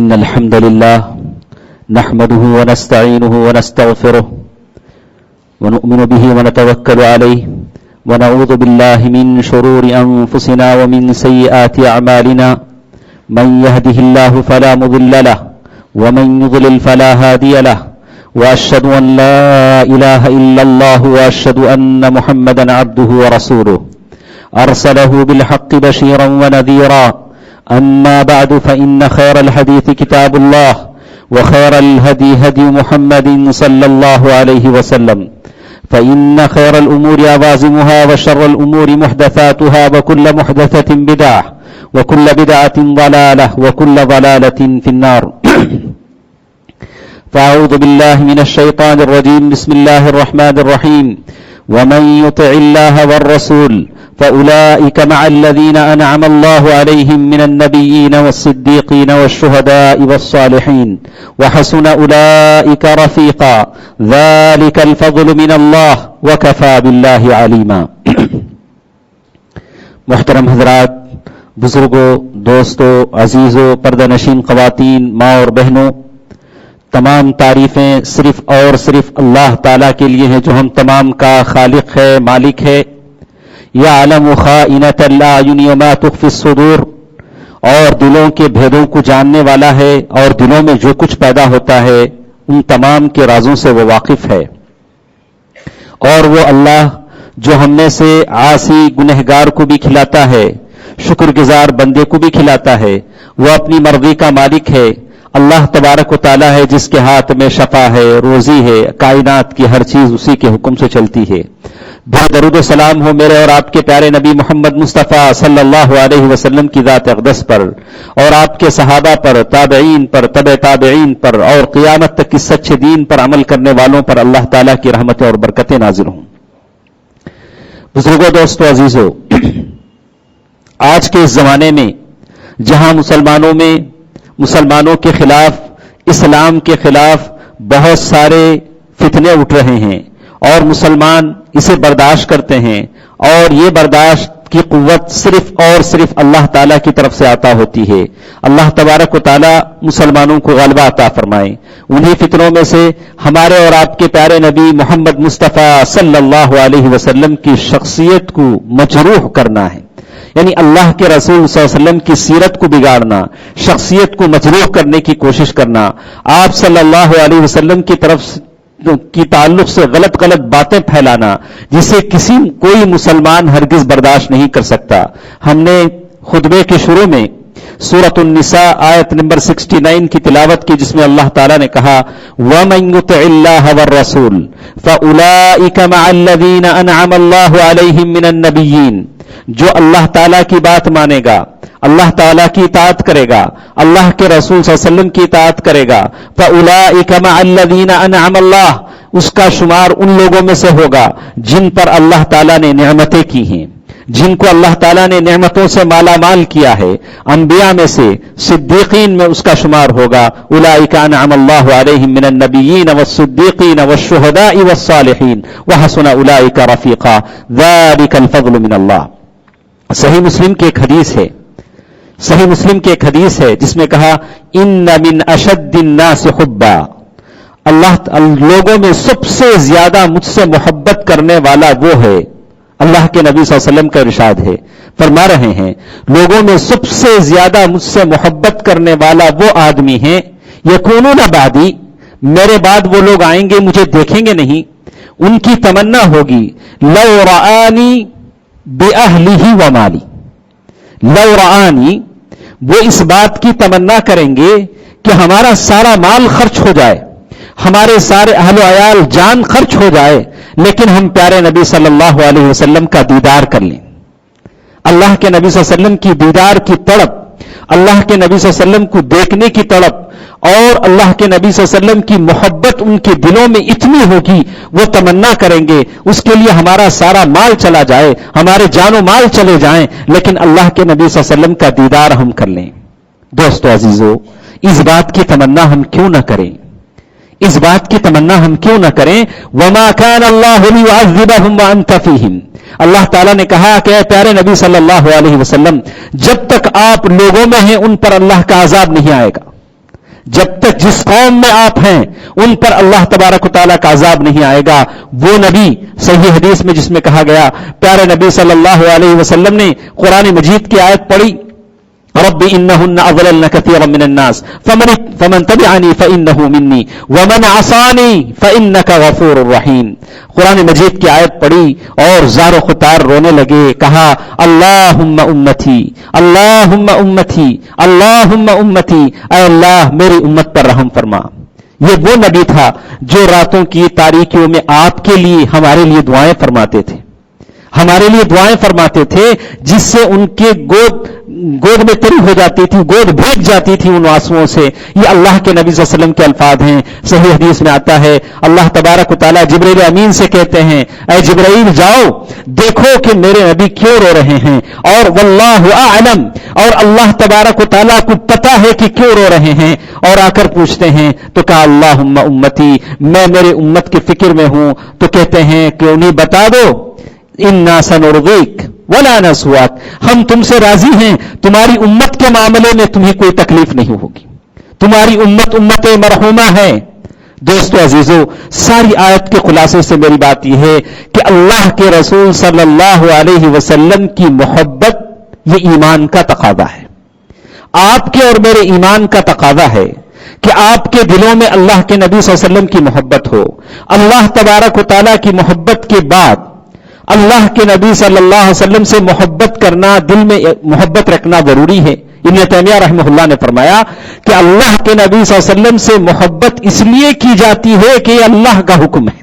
إن الحمد لله نحمده ونستعينه ونستغفره ونؤمن به ونتوكل عليه ونعوذ بالله من شرور أنفسنا ومن سيئات أعمالنا من يهده الله فلا مضل له ومن يضلل فلا هادي له وأشهد أن لا إله إلا الله وأشهد أن محمدا عبده ورسوله أرسله بالحق بشيرا ونذيرا أما بعد فإن خير الحديث كتاب الله وخير الهدي هدي محمد صلى الله عليه وسلم فإن خير الأمور عوازمها وشر الأمور محدثاتها وكل محدثة بدعة وكل بدعة ضلالة وكل ضلالة في النار فأعوذ بالله من الشيطان الرجيم بسم الله الرحمن الرحيم ومن يطع الله والرسول فأولئك مع الذين أنعم الله عليهم من النبيين والصديقين والشهداء والصالحين وحسن أولئك رفيقا ذلك الفضل من الله وكفى بالله عليما محترم حضرات، بزرگوں، دوستوں، عزیزوں، پردہ نشین خواتین، ماں اور بہنوں، تمام تعریفیں صرف اور صرف اللہ تعالیٰ کے لیے ہیں جو ہم تمام کا خالق ہے، مالک ہے۔ یعلم خائنۃ الاعین وما تخفی الصدور، اور دلوں کے بھیدوں کو جاننے والا ہے، اور دلوں میں جو کچھ پیدا ہوتا ہے ان تمام کے رازوں سے وہ واقف ہے۔ اور وہ اللہ جو ہم میں سے عاصی گنہگار کو بھی کھلاتا ہے، شکر گزار بندے کو بھی کھلاتا ہے، وہ اپنی مرضی کا مالک ہے۔ اللہ تبارک و تعالیٰ ہے جس کے ہاتھ میں شفا ہے، روزی ہے، کائنات کی ہر چیز اسی کے حکم سے چلتی ہے۔ درود و سلام ہو میرے اور آپ کے پیارے نبی محمد مصطفیٰ صلی اللہ علیہ وسلم کی ذات اقدس پر، اور آپ کے صحابہ پر، تابعین پر، تبع تابعین پر، اور قیامت تک اس سچے دین پر عمل کرنے والوں پر اللہ تعالیٰ کی رحمتیں اور برکتیں نازل ہوں۔ بزرگوں، دوستوں، عزیزوں، آج کے اس زمانے میں جہاں مسلمانوں کے خلاف، اسلام کے خلاف بہت سارے فتنے اٹھ رہے ہیں اور مسلمان اسے برداشت کرتے ہیں، اور یہ برداشت کی قوت صرف اور صرف اللہ تعالیٰ کی طرف سے عطا ہوتی ہے۔ اللہ تبارک و تعالیٰ مسلمانوں کو غلبہ عطا فرمائے۔ انہی فتنوں میں سے ہمارے اور آپ کے پیارے نبی محمد مصطفیٰ صلی اللہ علیہ وسلم کی شخصیت کو مجروح کرنا ہے، یعنی اللہ کے رسول صلی اللہ علیہ وسلم کی سیرت کو بگاڑنا، شخصیت کو مجروح کرنے کی کوشش کرنا، آپ صلی اللہ علیہ وسلم کی طرف کی تعلق سے غلط باتیں پھیلانا، جسے کوئی مسلمان ہرگز برداشت نہیں کر سکتا۔ ہم نے خطبے کے شروع میں سورۃ النساء آیت نمبر 69 کی تلاوت کی، جس میں اللہ تعالیٰ نے کہا وَمَن يُطِعِ اللَّهَ وَالرَّسُولَ فَأُولَئِكَ مَعَ الَّذِينَ أَنْعَمَ اللَّهُ عَلَيْهِم مِّنَ النَّبِيِّينَ، جو اللہ تعالیٰ کی بات مانے گا، اللہ تعالیٰ کی اطاعت کرے گا، اللہ کے رسول صلی اللہ علیہ وسلم کی اطاعت کرے گا، فَأُولَئِكَ مَعَ الَّذِينَ أَنْعَمَ اللَّهُ، اس کا شمار ان لوگوں میں سے ہوگا جن پر اللہ تعالیٰ نے نعمتیں کی ہیں، جن کو اللہ تعالیٰ نے نعمتوں سے مالا مال کیا ہے۔ انبیاء میں سے، صدیقین میں اس کا شمار ہوگا۔ اولئک انعم اللہ علیہم من النبیین والصدیقین والشہداء والصالحین وحسن اولئک رفیقا ذلک الفضل من اللہ۔ صحیح مسلم کی ایک حدیث ہے جس میں کہا ان من اشد الناس حبا، لوگوں میں سب سے زیادہ مجھ سے محبت کرنے والا وہ ہے، اللہ کے نبی صلی اللہ علیہ وسلم کا ارشاد ہے، فرما رہے ہیں لوگوں میں سب سے زیادہ مجھ سے محبت کرنے والا وہ آدمی ہے، یکونون بعدی، میرے بعد وہ لوگ آئیں گے مجھے دیکھیں گے نہیں، ان کی تمنا ہوگی لو رآنی بأہلہ ومالی، لو رآنی، وہ اس بات کی تمنا کریں گے کہ ہمارا سارا مال خرچ ہو جائے، ہمارے سارے اہل و عیال جان خرچ ہو جائے، لیکن ہم پیارے نبی صلی اللہ علیہ وسلم کا دیدار کر لیں۔ اللہ کے نبی صلی اللہ علیہ وسلم کی دیدار کی تڑپ، اللہ کے نبی صلی اللہ علیہ وسلم کو دیکھنے کی تڑپ، اور اللہ کے نبی صلی اللہ علیہ وسلم کی محبت ان کے دلوں میں اتنی ہوگی، وہ تمنا کریں گے اس کے لیے ہمارا سارا مال چلا جائے، ہمارے جان و مال چلے جائیں، لیکن اللہ کے نبی صلی اللہ علیہ وسلم کا دیدار ہم کر لیں۔ دوستو عزیزو، اس بات کی تمنا ہم کیوں نہ کریں؟ اس بات کی تمنا ہم کیوں نہ کریں؟ وما كان الله ليعذبهم وانت فيهم، اللہ تعالیٰ نے کہا کہ اے پیارے نبی صلی اللہ علیہ وسلم، جب تک آپ لوگوں میں ہیں ان پر اللہ کا عذاب نہیں آئے گا۔ جب تک جس قوم میں آپ ہیں ان پر اللہ تبارک و تعالیٰ کا عذاب نہیں آئے گا. وہ نبی صحیح حدیث میں جس میں کہا گیا، پیارے نبی صلی اللہ علیہ وسلم نے قرآن مجید کی آیت پڑھی، رب انہن اضللن کثیرا من الناس فمن تبعنی فانہ منی ومن عصانی فانک غفور رحیم. قرآن مجید کی آیت پڑھی اور زار و خطار رونے لگے، کہا اللہم امتی اللہم امتی اللہم امتی، اے اللہ میری امت پر رحم فرما. یہ وہ نبی تھا جو راتوں کی تاریکیوں میں آپ کے لیے ہمارے لیے دعائیں فرماتے تھے، ہمارے لیے دعائیں فرماتے تھے، جس سے ان کے گود میں تری ہو جاتی تھی، گود بھیگ جاتی تھی ان آنسوؤں سے. یہ اللہ کے نبی صلی اللہ علیہ وسلم کے الفاظ ہیں. صحیح حدیث میں آتا ہے اللہ تبارک و تعالیٰ جبرائیل امین سے کہتے ہیں، اے جبرائیل جاؤ دیکھو کہ میرے نبی کیوں رو رہے ہیں، اور واللہ اعلم، اور اللہ تبارک و تعالیٰ کو پتا ہے کہ کیوں رو رہے ہیں. اور آ کر پوچھتے ہیں تو کہا اللہم امتی، میں میرے امت کی فکر میں ہوں. تو کہتے ہیں کہ انہیں بتا دو انا سنرضیک ولا نسواک، ہم تم سے راضی ہیں، تمہاری امت کے معاملے میں تمہیں کوئی تکلیف نہیں ہوگی، تمہاری امت امت مرحومہ ہے. دوستو عزیزو، ساری آیت کے خلاصے سے میری بات یہ ہے کہ اللہ کے رسول صلی اللہ علیہ وسلم کی محبت یہ ایمان کا تقاضا ہے. آپ کے اور میرے ایمان کا تقاضا ہے کہ آپ کے دلوں میں اللہ کے نبی صلی اللہ علیہ وسلم کی محبت ہو. اللہ تبارک و تعالیٰ کی محبت کے بعد اللہ کے نبی صلی اللہ علیہ وسلم سے محبت کرنا، دل میں محبت رکھنا ضروری ہے. ابن تیمیہ رحمہ اللہ نے فرمایا کہ اللہ کے نبی صلی اللہ علیہ وسلم سے محبت اس لیے کی جاتی ہے کہ یہ اللہ کا حکم ہے.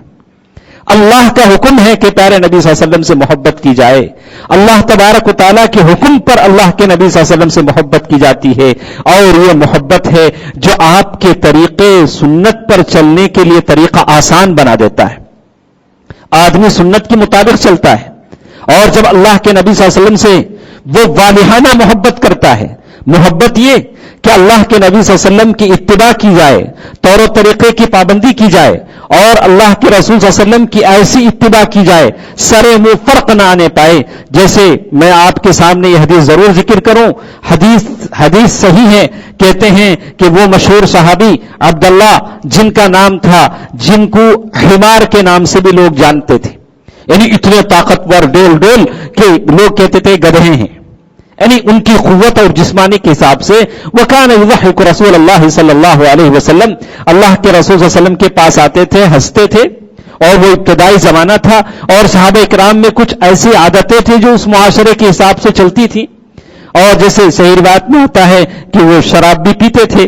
اللہ کا حکم ہے کہ پیارے نبی صلی اللہ علیہ وسلم سے محبت کی جائے. اللہ تبارک و تعالیٰ کے حکم پر اللہ کے نبی صلی اللہ علیہ وسلم سے محبت کی جاتی ہے. اور یہ محبت ہے جو آپ کے طریقے سنت پر چلنے کے لیے طریقہ آسان بنا دیتا ہے. آدمی سنت کے مطابق چلتا ہے، اور جب اللہ کے نبی صلی اللہ علیہ وسلم سے وہ والہانہ محبت کرتا ہے. محبت یہ کہ اللہ کے نبی صلی اللہ علیہ وسلم کی اتباع کی جائے، طور و طریقے کی پابندی کی جائے، اور اللہ کے رسول صلی اللہ علیہ وسلم کی ایسی اتباع کی جائے سرے منہ فرق نہ آنے پائے. جیسے میں آپ کے سامنے یہ حدیث ضرور ذکر کروں، حدیث صحیح ہے. کہتے ہیں کہ وہ مشہور صحابی عبداللہ جن کا نام تھا، جن کو حمار کے نام سے بھی لوگ جانتے تھے، یعنی اتنے طاقتور ڈول کہ لوگ کہتے تھے گدھے ہیں، یعنی ان کی قوت اور جسمانی کے حساب سے. وَكَانَ يُضَحِّكُ رسول اللہ صلی اللہ علیہ وسلم، اللہ کے رسول صلی اللہ علیہ وسلم کے پاس آتے تھے، ہنستے تھے. اور وہ ابتدائی زمانہ تھا، اور صحابہ کرام میں کچھ ایسی عادتیں تھیں جو اس معاشرے کے حساب سے چلتی تھی. اور جیسے صحیح روایت میں ہوتا ہے کہ وہ شراب بھی پیتے تھے،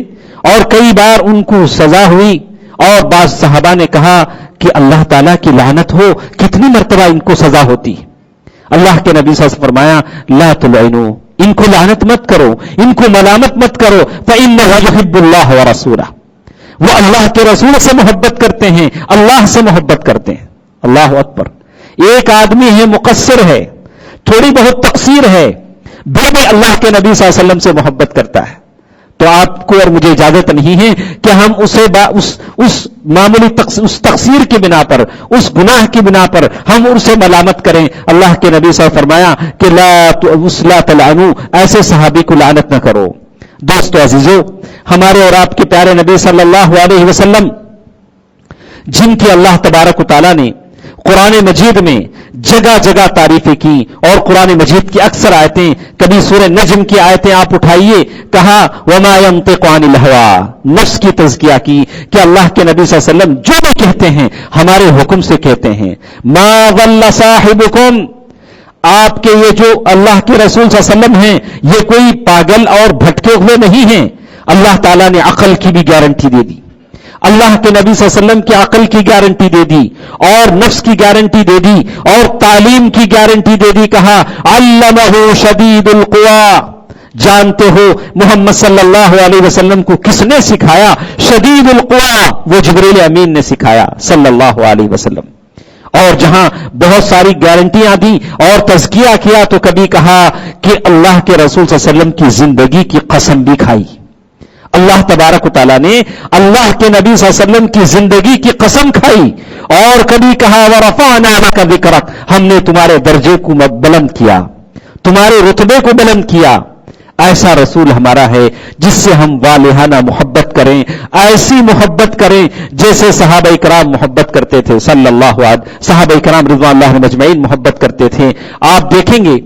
اور کئی بار ان کو سزا ہوئی. اور بعض صحابہ نے کہا کہ اللہ تعالیٰ کی لعنت ہو، کتنی مرتبہ ان کو سزا ہوتی. اللہ کے نبی صلی اللہ علیہ وسلم فرمایا لا تلعنوا، ان کو لعنت مت کرو، ان کو ملامت مت کرو، فإنه يحب الله ورسوله، وہ اللہ کے رسول سے محبت کرتے ہیں، اللہ سے محبت کرتے ہیں. اللہ اکبر. ایک آدمی ہے مقصر ہے، تھوڑی بہت تقصیر ہے، پھر بھی اللہ کے نبی صلی اللہ علیہ وسلم سے محبت کرتا ہے. تو آپ کو اور مجھے اجازت نہیں ہے کہ ہم اسے اس معمولی اس تقصیر کی بنا پر، اس گناہ کی بنا پر ہم اسے ملامت کریں. اللہ کے نبی صلی اللہ علیہ وسلم فرمایا کہ لا تلعنوا، ایسے صحابی کو لعنت نہ کرو. دوستو عزیزو، ہمارے اور آپ کے پیارے نبی صلی اللہ علیہ وسلم جن کی اللہ تبارک و تعالیٰ نے قرآن مجید میں جگہ جگہ تعریفیں کی، اور قرآن مجید کی اکثر آیتیں، کبھی سورہ نجم کی آیتیں آپ اٹھائیے، کہا وما ينطق عن الهوى، نفس کی تزکیہ کی کہ اللہ کے نبی صلی اللہ علیہ وسلم جو بھی کہتے ہیں ہمارے حکم سے کہتے ہیں. ما ضل صاحبکم، آپ کے یہ جو اللہ کے رسول صلی اللہ علیہ وسلم ہیں یہ کوئی پاگل اور بھٹکے ہوئے نہیں ہیں. اللہ تعالیٰ نے عقل کی بھی گارنٹی دے دی، اللہ کے نبی صلی اللہ علیہ وسلم کی عقل کی گارنٹی دے دی، اور نفس کی گارنٹی دے دی، اور تعلیم کی گارنٹی دے دی. کہا علمہ شدید القوی، جانتے ہو محمد صلی اللہ علیہ وسلم کو کس نے سکھایا؟ شدید القوی، وہ جبریل امین نے سکھایا صلی اللہ علیہ وسلم. اور جہاں بہت ساری گارنٹیاں دی اور تزکیہ کیا تو کبھی کہا کہ اللہ کے رسول صلی اللہ علیہ وسلم کی زندگی کی قسم بھی کھائی. اللہ تبارک و تعالیٰ نے اللہ کے نبی صلی اللہ علیہ وسلم کی زندگی کی قسم کھائی. اور کبھی کہا وَرَفَعْنَا لَكَ ذِكْرَكَ، ہم نے تمہارے درجے کو بلند کیا، تمہارے رتبے کو بلند کیا. ایسا رسول ہمارا ہے جس سے ہم والہانہ محبت کریں، ایسی محبت کریں جیسے صحابہ کرام محبت کرتے تھے، صلی اللہ علیہ صحابہ کرام رضوان اللہ عنہم اجمعین محبت کرتے تھے۔ آپ دیکھیں گے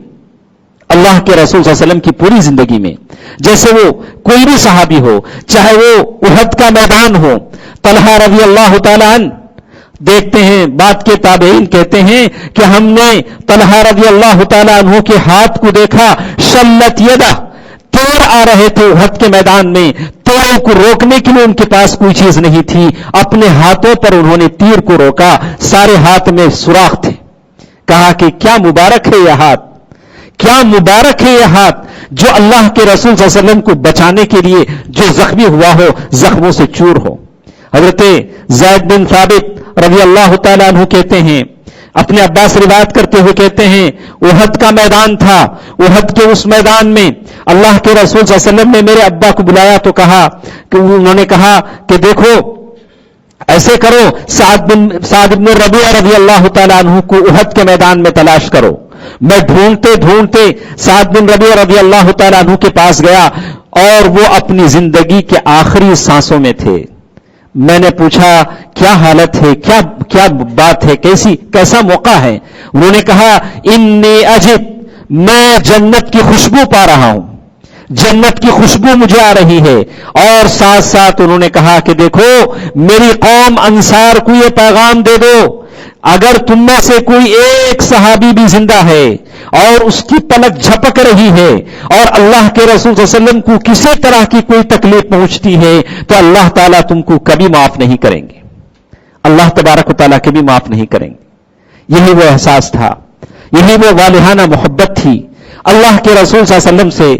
اللہ کے رسول صلی اللہ علیہ وسلم کی پوری زندگی میں جیسے وہ کوئی بھی صحابی ہو، چاہے وہ احد کا میدان ہو، طلحہ رضی اللہ تعالی عنہ، دیکھتے ہیں بعد کے تابعین کہتے ہیں کہ ہم نے طلحہ رضی اللہ تعالی عنہ کے ہاتھ کو دیکھا، شلت یدہ، تیر آ رہے تھے احد کے میدان میں، تیروں کو روکنے کے لیے ان کے پاس کوئی چیز نہیں تھی، اپنے ہاتھوں پر انہوں نے تیر کو روکا، سارے ہاتھ میں سوراخ تھے۔ کہا کہ کیا مبارک ہے یہ ہاتھ، کیا مبارک ہے یہ ہاتھ جو اللہ کے رسول صلی اللہ علیہ وسلم کو بچانے کے لیے جو زخمی ہوا ہو زخموں سے چور ہو۔ حضرت زید بن ثابت رضی اللہ تعالیٰ عنہ کہتے ہیں، اپنے ابا سے روایت کرتے ہوئے کہتے ہیں، احد کا میدان تھا، احد کے اس میدان میں اللہ کے رسول صلی اللہ علیہ وسلم نے میرے ابا کو بلایا تو کہا کہ انہوں نے کہا کہ دیکھو ایسے کرو، سعد بن ربیعہ رضی اللہ تعالیٰ عنہ کو احد کے میدان میں تلاش کرو۔ میں ڈھونڈتے ڈھونڈتے سعد بن ربیعہ رضی اللہ تعالیٰ عنہ کے پاس گیا اور وہ اپنی زندگی کے آخری سانسوں میں تھے۔ میں نے پوچھا کیا حالت ہے، کیا بات ہے، کیسا موقع ہے؟ انہوں نے کہا انی اجد، میں جنت کی خوشبو پا رہا ہوں، جنت کی خوشبو مجھے آ رہی ہے۔ اور ساتھ ساتھ انہوں نے کہا کہ دیکھو میری قوم انصار کو یہ پیغام دے دو، اگر تم میں سے کوئی ایک صحابی بھی زندہ ہے اور اس کی پلک جھپک رہی ہے اور اللہ کے رسول صلی اللہ علیہ وسلم کو کسی طرح کی کوئی تکلیف پہنچتی ہے تو اللہ تعالیٰ تم کو کبھی معاف نہیں کریں گے، اللہ تبارک و تعالیٰ کبھی معاف نہیں کریں گے۔ یہی وہ احساس تھا، یہی وہ والہانہ محبت تھی۔ اللہ کے رسول صلی اللہ علیہ وسلم سے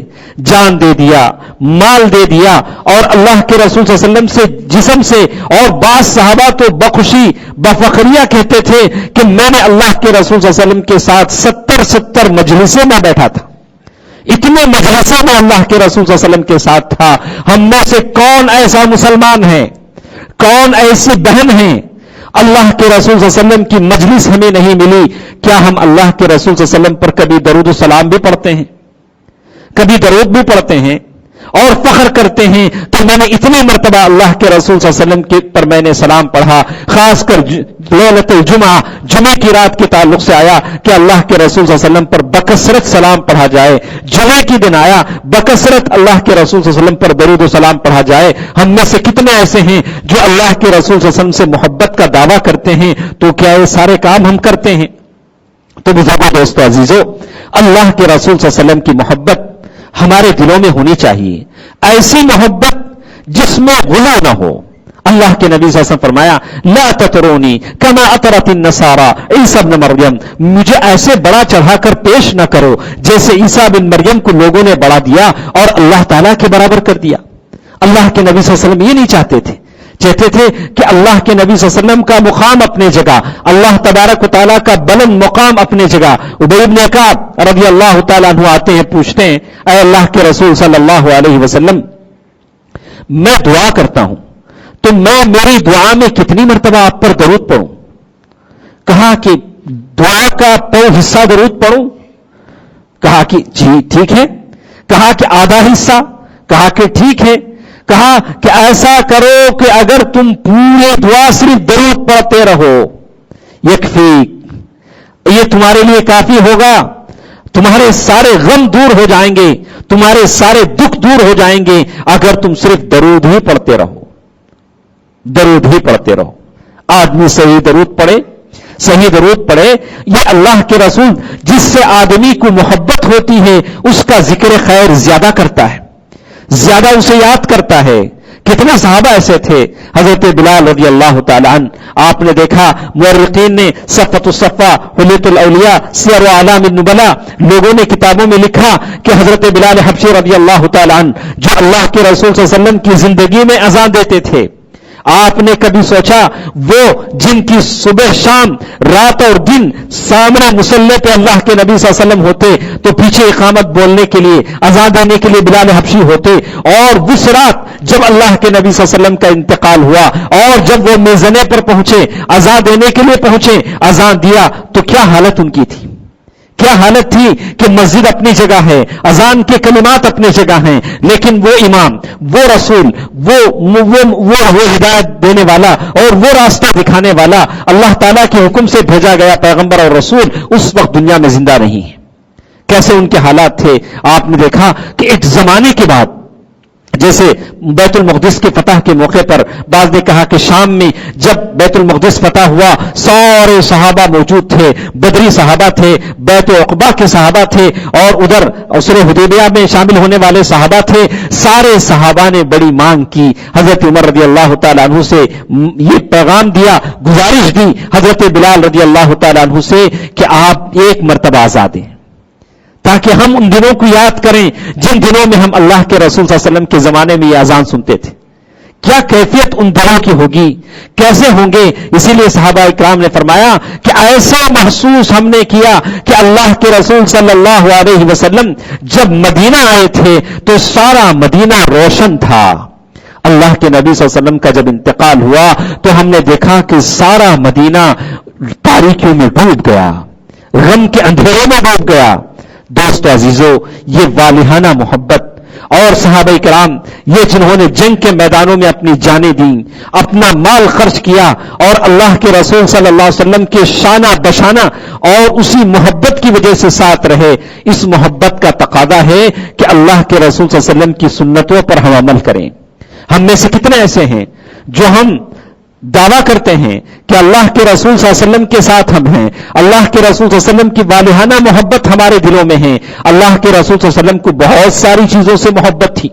جان دے دیا، مال دے دیا، اور اللہ کے رسول صلی اللہ علیہ وسلم سے جسم سے، اور بعض صحابہ تو بخوشی بفخریہ کہتے تھے کہ میں نے اللہ کے رسول صلی اللہ علیہ وسلم کے ساتھ 70 مجلسیں میں بیٹھا تھا، اتنے مجلسوں میں اللہ کے رسول صلی اللہ علیہ وسلم کے ساتھ تھا۔ ہم میں سے کون ایسا مسلمان ہے، کون ایسی بہن ہے اللہ کے رسول صلی اللہ علیہ وسلم کی مجلس ہمیں نہیں ملی؟ کیا ہم اللہ کے رسول صلی اللہ علیہ وسلم پر کبھی درود و سلام بھی پڑھتے ہیں، کبھی درود بھی پڑھتے ہیں اور فخر کرتے ہیں تو میں نے اتنی مرتبہ اللہ کے رسول صلی اللہ علیہ وسلم کے پر میں نے سلام پڑھا؟ خاص کر لیلۃ الجمعہ، جمعے کی رات کے تعلق سے آیا کہ اللہ کے رسول صلی اللہ علیہ وسلم پر بکثرت سلام پڑھا جائے۔ جمعے کی دن آیا بکثرت اللہ کے رسول صلی اللہ علیہ وسلم پر درود و سلام پڑھا جائے۔ ہم میں سے کتنے ایسے ہیں جو اللہ کے رسول صلی اللہ علیہ وسلم سے محبت کا دعویٰ کرتے ہیں؟ تو کیا یہ سارے کام ہم کرتے ہیں؟ تو بزرگوں، دوستو، عزیزو، اللہ کے رسول صلی اللہ علیہ وسلم کی محبت ہمارے دلوں میں ہونی چاہیے، ایسی محبت جس میں غلو نہ ہو۔ اللہ کے نبی صلی اللہ علیہ وسلم فرمایا لا تطرونی کما اطرت النصارى عیسی ابن مریم، مجھے ایسے بڑا چڑھا کر پیش نہ کرو جیسے عیسیٰ بن مریم کو لوگوں نے بڑا دیا اور اللہ تعالیٰ کے برابر کر دیا۔ اللہ کے نبی صلی اللہ علیہ وسلم یہ نہیں چاہتے تھے کہ اللہ کے نبی صلی اللہ علیہ وسلم کا مقام اپنے جگہ، اللہ تبارک و تعالیٰ کا بلند مقام اپنے جگہ۔ ابی بن کعب رضی اللہ تعالیٰ عنہ آتے ہیں، پوچھتے ہیں اے اللہ کے رسول صلی اللہ علیہ وسلم، میں دعا کرتا ہوں تو میں میری دعا میں کتنی مرتبہ آپ پر درود پڑھوں؟ کہا کہ دعا کا حصہ درود پڑھوں؟ کہا کہ جی ٹھیک ہے۔ کہا کہ آدھا حصہ؟ کہا کہ ٹھیک ہے۔ کہا کہ ایسا کرو کہ اگر تم پورے دعا صرف درود پڑھتے رہو، یکفی، یہ تمہارے لیے کافی ہوگا، تمہارے سارے غم دور ہو جائیں گے، تمہارے سارے دکھ دور ہو جائیں گے اگر تم صرف درود ہی پڑھتے رہو، درود ہی پڑھتے رہو۔ آدمی صحیح درود پڑھے، صحیح درود پڑھے، یہ اللہ کے رسول جس سے آدمی کو محبت ہوتی ہے اس کا ذکر خیر زیادہ کرتا ہے، زیادہ اسے یاد کرتا ہے۔ کتنے صحابہ ایسے تھے، حضرت بلال رضی اللہ تعالیٰ عنہ، آپ نے دیکھا مورخین نے صفوۃ الصفا، حلیۃ الاولیاء، سیر و اعلام النبلاء، لوگوں نے کتابوں میں لکھا کہ حضرت بلال حبشی رضی اللہ تعالیٰ عنہ جو اللہ کے رسول صلی اللہ علیہ وسلم کی زندگی میں اذان دیتے تھے، آپ نے کبھی سوچا وہ جن کی صبح شام رات اور دن سامنے مصلی پہ اللہ کے نبی صلی اللہ علیہ وسلم ہوتے تو پیچھے اقامت بولنے کے لیے اذان دینے کے لیے بلال حبشی ہوتے، اور اس رات جب اللہ کے نبی صلی اللہ علیہ وسلم کا انتقال ہوا اور جب وہ میزنے پر پہنچے، اذان دینے کے لیے پہنچے، اذان دیا تو کیا حالت ان کی تھی، کیا حالت تھی کہ مسجد اپنی جگہ ہے، اذان کے کلمات اپنی جگہ ہیں، لیکن وہ امام، وہ رسول، وہ ہدایت دینے والا اور وہ راستہ دکھانے والا اللہ تعالیٰ کے حکم سے بھیجا گیا پیغمبر اور رسول اس وقت دنیا میں زندہ نہیں ہے. کیسے ان کے حالات تھے؟ آپ نے دیکھا کہ ایک زمانے کے بعد، جیسے بیت المقدس کے فتح کے موقع پر بعض نے کہا کہ شام میں جب بیت المقدس فتح ہوا سارے صحابہ موجود تھے، بدری صحابہ تھے، بیت عقبہ کے صحابہ تھے، اور ادھر صلح حدیبیہ میں شامل ہونے والے صحابہ تھے. سارے صحابہ نے بڑی مانگ کی، حضرت عمر رضی اللہ تعالیٰ عنہ سے یہ پیغام دیا، گزارش دی حضرت بلال رضی اللہ تعالیٰ عنہ سے کہ آپ ایک مرتبہ آزاد ہیں، تاکہ ہم ان دنوں کو یاد کریں جن دنوں میں ہم اللہ کے رسول صلی اللہ علیہ وسلم کے زمانے میں یہ اذان سنتے تھے. کیا کیفیت ان دنوں کی ہوگی، کیسے ہوں گے؟ اسی لیے صحابہ اکرام نے فرمایا کہ ایسا محسوس ہم نے کیا کہ اللہ کے رسول صلی اللہ علیہ وسلم جب مدینہ آئے تھے تو سارا مدینہ روشن تھا. اللہ کے نبی صلی اللہ علیہ وسلم کا جب انتقال ہوا تو ہم نے دیکھا کہ سارا مدینہ تاریکیوں میں ڈوب گیا، غم کے اندھیروں میں ڈوب گیا. دوستو عزیزو، یہ والہانہ محبت اور صحابہ کرام یہ جنہوں نے جنگ کے میدانوں میں اپنی جانیں دیں، اپنا مال خرچ کیا اور اللہ کے رسول صلی اللہ علیہ وسلم کے شانہ بشانہ اور اسی محبت کی وجہ سے ساتھ رہے، اس محبت کا تقاضا ہے کہ اللہ کے رسول صلی اللہ علیہ وسلم کی سنتوں پر ہم عمل کریں. ہم میں سے کتنے ایسے ہیں جو ہم دعویٰ کرتے ہیں کہ اللہ کے رسول صلی اللہ علیہ وسلم کے ساتھ ہم ہیں، اللہ کے رسول صلی اللہ علیہ وسلم کی والہانہ محبت ہمارے دلوں میں ہے. اللہ کے رسول صلی اللہ علیہ وسلم کو بہت ساری چیزوں سے محبت تھی،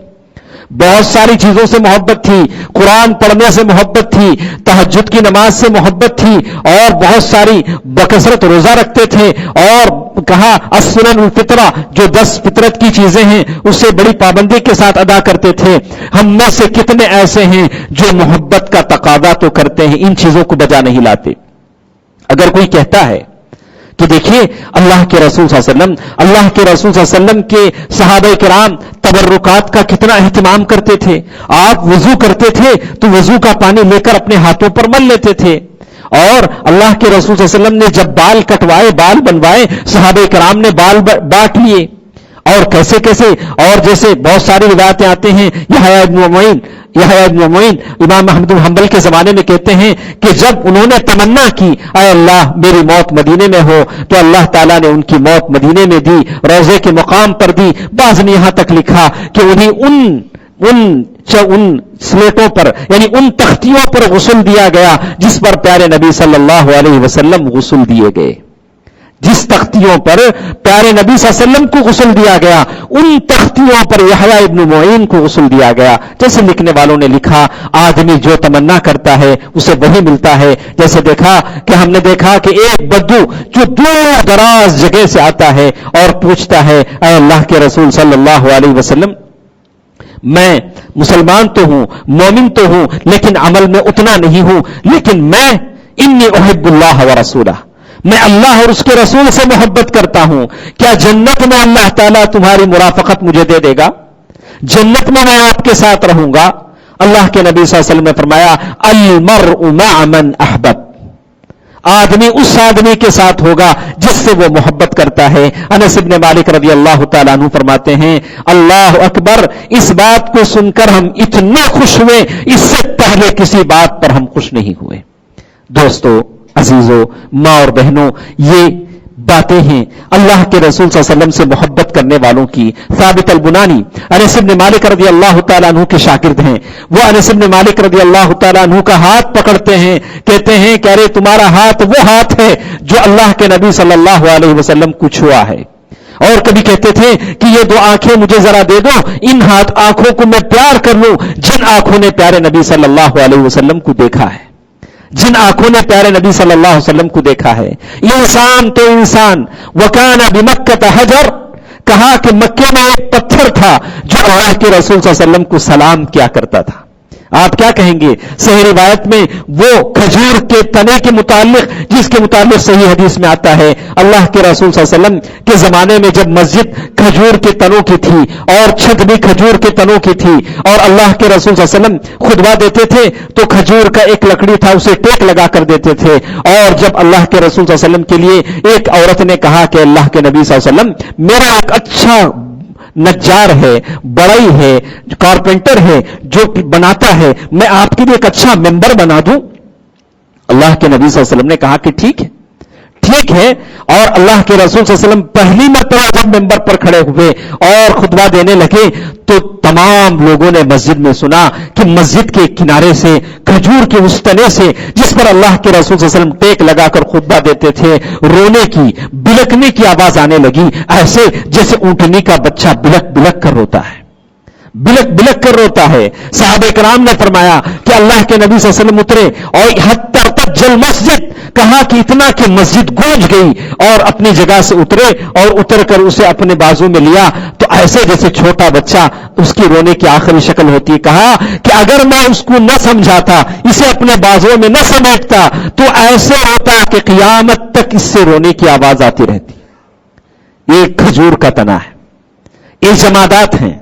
بہت ساری چیزوں سے محبت تھی، قرآن پڑھنے سے محبت تھی، تہجد کی نماز سے محبت تھی، اور بہت ساری بکثرت روزہ رکھتے تھے، اور کہا السنن الفطرہ جو 10 فطرت کی چیزیں ہیں اس سے بڑی پابندی کے ساتھ ادا کرتے تھے. ہم میں سے کتنے ایسے ہیں جو محبت کا تقاضا تو کرتے ہیں، ان چیزوں کو بجا نہیں لاتے؟ اگر کوئی کہتا ہے کہ دیکھیے اللہ کے رسول صلی اللہ علیہ وسلم، اللہ کے رسول صلی اللہ علیہ وسلم کے صحابہ کرام تبرکات کا کتنا اہتمام کرتے تھے، آپ وضو کرتے تھے تو وضو کا پانی لے کر اپنے ہاتھوں پر مل لیتے تھے، اور اللہ کے رسول صلی اللہ علیہ وسلم نے جب بال کٹوائے، بال بنوائے، صحابہ کرام نے بال بانٹ لیے. اور کیسے کیسے، اور جیسے بہت ساری روایتیں آتے ہیں، یحییٰ ابن معین امام احمد بن حنبل کے زمانے میں کہتے ہیں کہ جب انہوں نے تمنا کی اے اللہ میری موت مدینے میں ہو، تو اللہ تعالیٰ نے ان کی موت مدینے میں دی، روضے کے مقام پر دی. بعض نے یہاں تک لکھا کہ انہیں ان سلیٹوں پر یعنی ان تختیوں پر غسل دیا گیا جس پر پیارے نبی صلی اللہ علیہ وسلم غسل دیے گئے. جس تختیوں پر پیارے نبی صلی اللہ علیہ وسلم کو غسل دیا گیا، ان تختیوں پر یحییٰ ابن معین کو غسل دیا گیا. جیسے لکھنے والوں نے لکھا، آدمی جو تمنا کرتا ہے اسے وہی ملتا ہے. جیسے دیکھا کہ ہم نے دیکھا کہ ایک بدو جو دور دراز جگہ سے آتا ہے اور پوچھتا ہے اے اللہ کے رسول صلی اللہ علیہ وسلم، میں مسلمان تو ہوں، مومن تو ہوں، لیکن عمل میں اتنا نہیں ہوں، لیکن میں انی احب اللہ ورسولہ، میں اللہ اور اس کے رسول سے محبت کرتا ہوں. کیا جنت میں اللہ تعالیٰ تمہاری مرافقت مجھے دے دے گا؟ جنت میں میں آپ کے ساتھ رہوں گا؟ اللہ کے نبی صلی اللہ علیہ وسلم نے فرمایا المرء مع من احبب، آدمی اس آدمی کے ساتھ ہوگا جس سے وہ محبت کرتا ہے. انس بن مالک رضی اللہ تعالیٰ عنہ فرماتے ہیں اللہ اکبر، اس بات کو سن کر ہم اتنا خوش ہوئے، اس سے پہلے کسی بات پر ہم خوش نہیں ہوئے. دوستو عزیزو، ماں اور بہنوں، یہ باتیں ہیں اللہ کے رسول صلی اللہ علیہ وسلم سے محبت کرنے والوں کی. ثابت البنانی انس بن مالک رضی اللہ تعالیٰ عنہ کے شاگرد ہیں. وہ انس بن مالک رضی اللہ تعالیٰ عنہ کا ہاتھ پکڑتے ہیں، کہتے ہیں کہ ارے تمہارا ہاتھ وہ ہاتھ ہے جو اللہ کے نبی صلی اللہ علیہ وسلم کو چھوا ہے. اور کبھی کہتے تھے کہ یہ 2 آنکھیں مجھے ذرا دے دو، ان آنکھوں کو میں پیار کر لوں جن آنکھوں نے پیارے نبی صلی اللہ علیہ وسلم کو دیکھا ہے، جن آنکھوں نے پیارے نبی صلی اللہ علیہ وسلم کو دیکھا ہے. انسان تو انسان، وکان بمکہ حجر، کہا کہ مکے میں ایک پتھر تھا جو اللہ کے رسول صلی اللہ علیہ وسلم کو سلام کیا کرتا تھا. آپ کیا کہیں گے؟ صحیح روایت میں وہ کھجور کے تنے کے متعلق، جس کے متعلق صحیح حدیث میں آتا ہے اللہ کے رسول صلی اللہ علیہ وسلم کے زمانے میں جب مسجد کھجور کے تنوں کی تھی اور چھت بھی کھجور کے تنوں کی تھی اور اللہ کے رسول صلی اللہ علیہ وسلم خطبہ دیتے تھے تو کھجور کا ایک لکڑی تھا اسے ٹیک لگا کر دیتے تھے، اور جب اللہ کے رسول صلی اللہ علیہ وسلم کے لیے ایک عورت نے کہا کہ اللہ کے نبی صلی اللہ علیہ وسلم میرا ایک اچھا نجار ہے، بڑائی ہے، کارپینٹر ہے جو بناتا ہے، میں آپ کے لیے ایک اچھا ممبر بنا دوں؟ اللہ کے نبی صلی اللہ علیہ وسلم نے کہا کہ ٹھیک ہے، ٹھیک ہے. اور اللہ کے رسول صلی اللہ علیہ وسلم پہلی مرتبہ جب ممبر پر کھڑے ہوئے اور خطبہ دینے لگے تو تمام لوگوں نے مسجد میں سنا کہ مسجد کے کنارے سے کھجور کے اس تنے سے جس پر اللہ کے رسول صلی اللہ علیہ وسلم ٹیک لگا کر خطبہ دیتے تھے رونے کی، بلکنے کی آواز آنے لگی، ایسے جیسے اونٹنی کا بچہ بلک بلک کر روتا ہے، بلک بلک کر روتا ہے. صحابہ کرام نے فرمایا کہ اللہ کے نبی صلی اللہ علیہ وسلم اترے اور حتی جل مسجد، کہا کہ اتنا کہ مسجد گونج گئی، اور اپنی جگہ سے اترے اور اتر کر اسے اپنے بازو میں لیا تو ایسے جیسے چھوٹا بچہ اس کی رونے کی آخری شکل ہوتی ہے. کہا کہ اگر میں اس کو نہ سمجھاتا، اسے اپنے بازو میں نہ سمیٹتا تو ایسے ہوتا کہ قیامت تک اس سے رونے کی آواز آتی رہتی. یہ کھجور کا تنا ہے، یہ جمادات ہیں،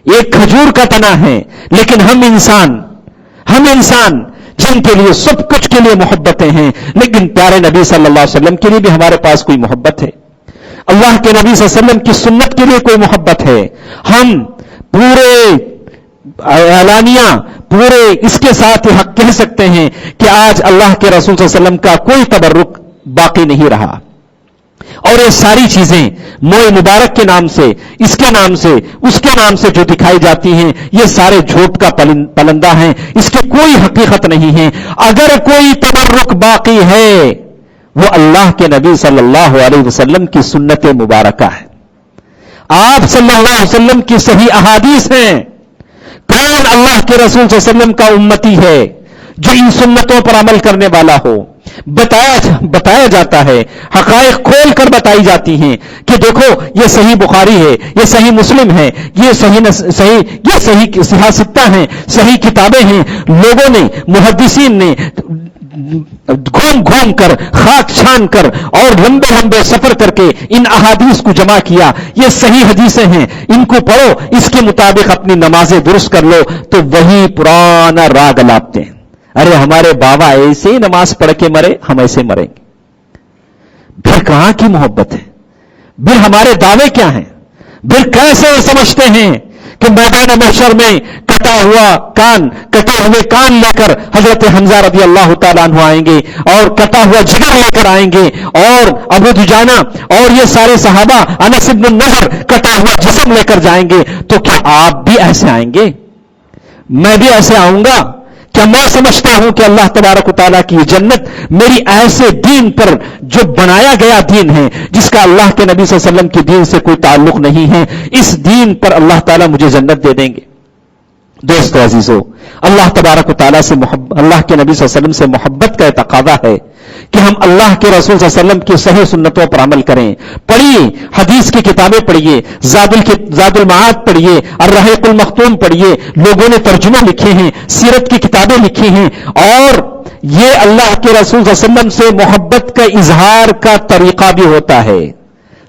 ایک کھجور کا تنا ہے. لیکن ہم انسان جن کے لیے سب کچھ کے لیے محبتیں ہیں، لیکن پیارے نبی صلی اللہ علیہ وسلم کے لیے بھی ہمارے پاس کوئی محبت ہے؟ اللہ کے نبی صلی اللہ علیہ وسلم کی سنت کے لیے کوئی محبت ہے؟ ہم پورے اعلانیہ پورے اس کے ساتھ یہ حق کہہ سکتے ہیں کہ آج اللہ کے رسول صلی اللہ علیہ وسلم کا کوئی تبرک باقی نہیں رہا، اور یہ ساری چیزیں موئے مبارک کے نام سے، اس کے نام سے، اس کے نام سے جو دکھائی جاتی ہیں، یہ سارے جھوٹ کا پلندہ ہیں، اس کی کوئی حقیقت نہیں ہے. اگر کوئی تبرک باقی ہے وہ اللہ کے نبی صلی اللہ علیہ وسلم کی سنت مبارکہ ہے. آپ صلی اللہ علیہ وسلم کی صحیح احادیث ہیں. کون اللہ کے رسول صلی اللہ علیہ وسلم کا امتی ہے جو ان سنتوں پر عمل کرنے والا ہو؟ بتایا جاتا ہے، حقائق کھول کر بتائی جاتی ہیں کہ دیکھو یہ صحیح بخاری ہے، یہ صحیح مسلم ہے، یہ صحیح صحیح ستہ ہیں، صحیح کتابیں ہیں. لوگوں نے، محدثین نے گھوم گھوم کر، خاک چھان کر اور لمبے لمبے سفر کر کے ان احادیث کو جمع کیا. یہ صحیح حدیثیں ہیں، ان کو پڑھو، اس کے مطابق اپنی نمازیں درست کر لو. تو وہی پرانا راگ الاپتے ہیں، ارے ہمارے بابا ایسے ہی نماز پڑھ کے مرے، ہم ایسے مریں گے. پھر کہاں کی محبت ہے؟ پھر ہمارے دعوے کیا ہیں؟ پھر کیسے سمجھتے ہیں کہ میدان محشر میں کٹے ہوئے کان لے کر حضرت حمزہ رضی اللہ تعالیٰ عنہ آئیں گے اور کٹا ہوا جگر لے کر آئیں گے، اور ابو دجانہ اور یہ سارے صحابہ، انس بن النضر کٹا ہوا جسم لے کر جائیں گے؟ تو کیا آپ بھی ایسے آئیں گے؟ میں بھی ایسے آؤں گا؟ کیا میں سمجھتا ہوں کہ اللہ تبارک و تعالیٰ کی یہ جنت میری ایسے دین پر جو بنایا گیا دین ہے، جس کا اللہ کے نبی صلی اللہ علیہ وسلم کی دین سے کوئی تعلق نہیں ہے، اس دین پر اللہ تعالیٰ مجھے جنت دے دیں گے؟ دوستو عزیزو، اللہ تبارک و تعالیٰ سے اللہ کے نبی صلی اللہ علیہ وسلم سے محبت کا تقاضا ہے کہ ہم اللہ کے رسول صلی اللہ علیہ وسلم کی صحیح سنتوں پر عمل کریں. پڑھیے، حدیث کی کتابیں پڑھیے، زاد المعاد پڑھیے، الرحیق المختوم پڑھیے، لوگوں نے ترجمے لکھے ہیں، سیرت کی کتابیں لکھی ہیں، اور یہ اللہ کے رسول صلی اللہ علیہ وسلم سے محبت کا اظہار کا طریقہ بھی ہوتا ہے.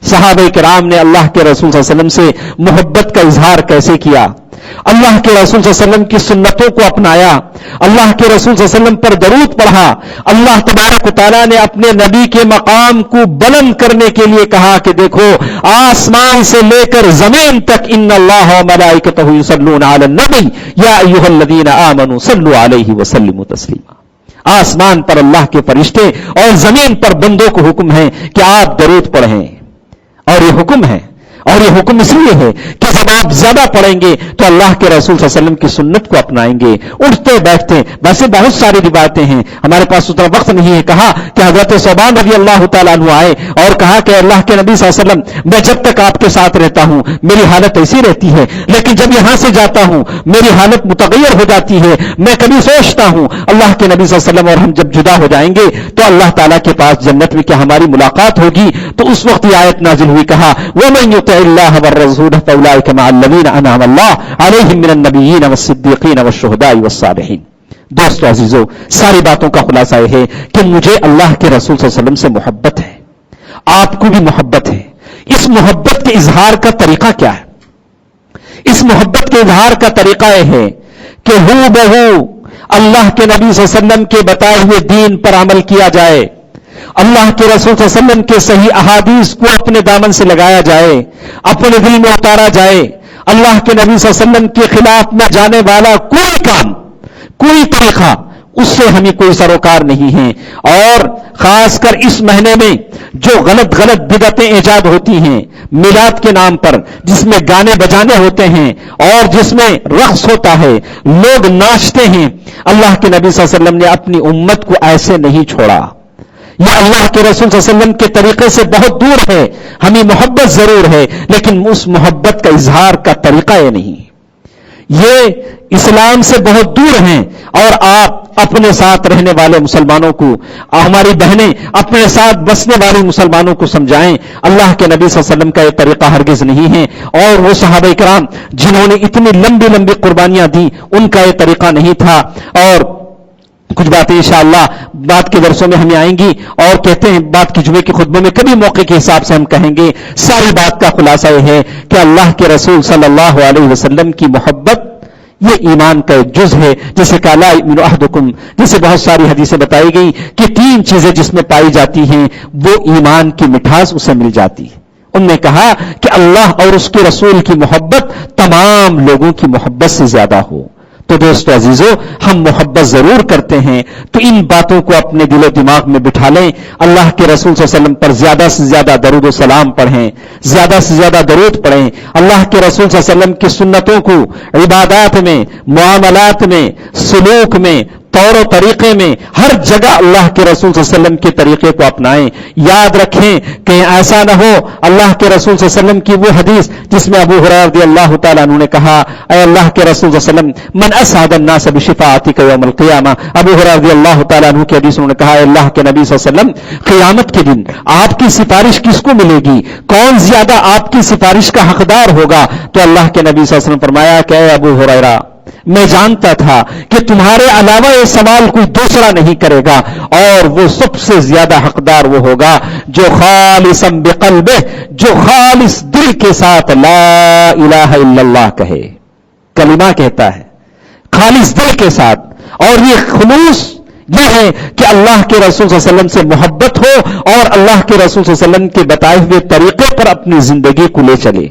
صحابہ کرام نے اللہ کے رسول صلی اللہ علیہ وسلم سے محبت کا اظہار کیسے کیا؟ اللہ کے رسول صلی اللہ علیہ وسلم کی سنتوں کو اپنایا، اللہ کے رسول صلی اللہ علیہ وسلم پر درود پڑھا. اللہ تبارک و تعالیٰ نے اپنے نبی کے مقام کو بلند کرنے کے لیے کہا کہ دیکھو آسمان سے لے کر زمین تک ان اللہ و ملائکتہ یصلون علی النبی یا ایھا الذین آمنوا صلوا علیہ وسلموا تسلیما. آسمان پر اللہ کے فرشتے اور زمین پر بندوں کو حکم ہے کہ آپ درود پڑھیں، اور یہ حکم ہے، اور یہ حکم اس لیے ہے کہ جب آپ زیادہ پڑھیں گے تو اللہ کے رسول صلی اللہ علیہ وسلم کی سنت کو اپنائیں گے. اٹھتے بیٹھتے ویسے بہت ساری روایتیں ہیں، ہمارے پاس اتنا وقت نہیں ہے. کہا کہ حضرت ثوبان رضی اللہ تعالیٰ عنہ آئے اور کہا کہ اللہ کے نبی صلی اللہ علیہ وسلم میں جب تک آپ کے ساتھ رہتا ہوں میری حالت ایسی رہتی ہے، لیکن جب یہاں سے جاتا ہوں میری حالت متغیر ہو جاتی ہے. میں کبھی سوچتا ہوں اللہ کے نبی صلی اللہ علیہ وسلم اور ہم جب جدا ہو جائیں گے تو اللہ تعالیٰ کے پاس جنت میں کیا ہماری ملاقات ہوگی؟ تو اس وقت یہ آیت نازل ہوئی، کہا وَمَن يُطِعِ يطع الله والرسول فاولئك مع الذين انعم الله عليهم من النبيين والصديقين والشهداء والصالحين. دوستو عزیزو، ساری باتوں کا خلاصہ یہ ہے کہ مجھے اللہ کے رسول صلی اللہ علیہ وسلم سے محبت ہے، آپ کو بھی محبت ہے. اس محبت کے اظہار کا طریقہ کیا ہے؟ اس محبت کے اظہار کا طریقہ یہ ہے کہ ہو بہو اللہ کے نبی صلی اللہ علیہ وسلم کے بتائے ہوئے دین پر عمل کیا جائے، اللہ کے رسول صلی اللہ علیہ وسلم کے صحیح احادیث کو اپنے دامن سے لگایا جائے، اپنے دل میں اتارا جائے. اللہ کے نبی صلی اللہ علیہ وسلم کے خلاف میں جانے والا کوئی کام، کوئی طریقہ، اس سے ہمیں کوئی سروکار نہیں ہے. اور خاص کر اس مہینے میں جو غلط بدعتیں ایجاد ہوتی ہیں میلاد کے نام پر، جس میں گانے بجانے ہوتے ہیں اور جس میں رقص ہوتا ہے، لوگ ناچتے ہیں، اللہ کے نبی صلی اللہ علیہ وسلم نے اپنی امت کو ایسے نہیں چھوڑا. یہ اللہ کے رسول صلی اللہ علیہ وسلم کے طریقے سے بہت دور ہے. ہمیں محبت ضرور ہے لیکن اس محبت کا اظہار کا طریقہ یہ نہیں. یہ اسلام سے بہت دور ہیں. اور آپ اپنے ساتھ رہنے والے مسلمانوں کو، ہماری بہنیں اپنے ساتھ بسنے والے مسلمانوں کو سمجھائیں اللہ کے نبی صلی اللہ علیہ وسلم کا یہ طریقہ ہرگز نہیں ہے. اور وہ صحابہ کرام جنہوں نے اتنی لمبی قربانیاں دی، ان کا یہ طریقہ نہیں تھا. اور کچھ باتیں انشاءاللہ بعد کے درسوں میں ہمیں آئیں گی، اور کہتے ہیں بعد کی جمعے کے خطبے میں کبھی موقع کے حساب سے ہم کہیں گے. ساری بات کا خلاصہ یہ ہے کہ اللہ کے رسول صلی اللہ علیہ وسلم کی محبت یہ ایمان کا ایک جز ہے. جیسے کہ لا یؤمن احدکم، جیسے بہت ساری حدیثیں بتائی گئی کہ 3 چیزیں جس میں پائی جاتی ہیں وہ ایمان کی مٹھاس اسے مل جاتی ہے. ان نے کہا کہ اللہ اور اس کے رسول کی محبت تمام لوگوں کی محبت سے زیادہ ہو. تو دوستو عزیزو، ہم محبت ضرور کرتے ہیں تو ان باتوں کو اپنے دل و دماغ میں بٹھا لیں. اللہ کے رسول صلی اللہ علیہ وسلم پر زیادہ سے زیادہ درود و سلام پڑھیں، زیادہ سے زیادہ درود پڑھیں. اللہ کے رسول صلی اللہ علیہ وسلم کی سنتوں کو عبادات میں، معاملات میں، سلوک میں، طور و طریقے میں، ہر جگہ اللہ کے رسول صلی اللہ علیہ وسلم کے طریقے کو اپنائیں. یاد رکھیں کہ ایسا نہ ہو اللہ کے رسول صلی اللہ علیہ وسلم کی وہ حدیث جس میں ابو ہریرہ رضی اللہ تعالیٰ عنہ نے کہا، اے اللہ کے رسول صلی اللہ علیہ وسلم من اسعد الناس بشفاعتک یوم القیامہ. ابو ہریرہ رضی اللہ تعالیٰ عنہ کی حدیث انہوں نے کہا، اے اللہ کے نبی صلی اللہ علیہ وسلم قیامت کے دن آپ کی سفارش کس کو ملے گی؟ کون زیادہ آپ کی سفارش کا حقدار ہوگا؟ تو اللہ کے نبی صلی اللہ علیہ وسلم فرمایا کہ اے ابو ہریرہ، میں جانتا تھا کہ تمہارے علاوہ یہ سوال کوئی دوسرا نہیں کرے گا، اور وہ سب سے زیادہ حقدار وہ ہوگا جو خالصا بقلبہ، جو خالص دل کے ساتھ لا الہ الا اللہ کہے، کلمہ کہتا ہے خالص دل کے ساتھ. اور یہ خلوص یہ ہے کہ اللہ کے رسول صلی اللہ علیہ وسلم سے محبت ہو اور اللہ کے رسول صلی اللہ علیہ وسلم کے بتائے ہوئے طریقے پر اپنی زندگی کو لے چلے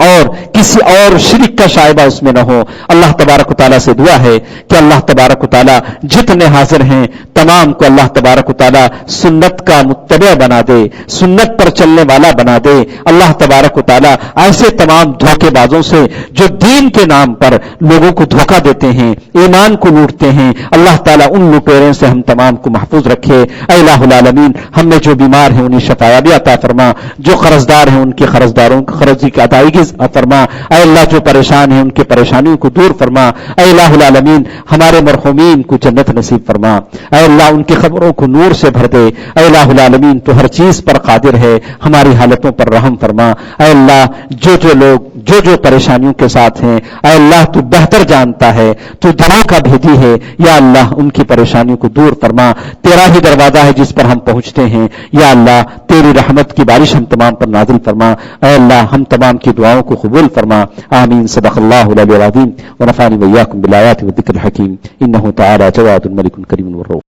اور کسی اور شرک کا شائبہ اس میں نہ ہو. اللہ تبارک و تعالیٰ سے دعا ہے کہ اللہ تبارک و تعالیٰ جتنے حاضر ہیں تمام کو اللہ تبارک و تعالیٰ سنت کا متبع بنا دے، سنت پر چلنے والا بنا دے. اللہ تبارک و تعالیٰ ایسے تمام دھوکے بازوں سے جو دین کے نام پر لوگوں کو دھوکہ دیتے ہیں، ایمان کو لوٹتے ہیں، اللہ تعالیٰ ان لٹیروں سے ہم تمام کو محفوظ رکھے. اے الہ العالمین، ہم میں جو بیمار ہیں انہیں شفایابی عطا فرما، جو قرضدار ہیں ان کے قرضداروں کی قرضی کی ادائیگی فرما. اے اللہ، جو پریشان ہیں ان کی پریشانیوں کو دور فرما. اے الہ العالمین، ہمارے مرحومین کو جنت نصیب فرما. اے اللہ، ان کی قبروں کو نور سے بھر دے. اے الہ العالمین، تو ہر چیز پر قادر ہے، ہماری حالتوں پر رحم فرما. اے اللہ، جو لوگ جو پریشانیوں کے ساتھ ہیں، اے اللہ تو بہتر جانتا ہے، تو دلوں کا بھیدی ہے. یا اللہ، ان کی پریشانیوں کو دور فرما. تیرا ہی دروازہ ہے جس پر ہم پہنچتے ہیں. یا اللہ، تیری رحمت کی بارش ہم تمام پر نازل فرما. اے اللہ، ہم تمام کی دعاؤں کو قبول فرما. آمین. صدق اللہ العلی العظیم ونفعني وإياكم بالآيات والذكر الحكيم إنه تعالى جواد ملك كريم والروح.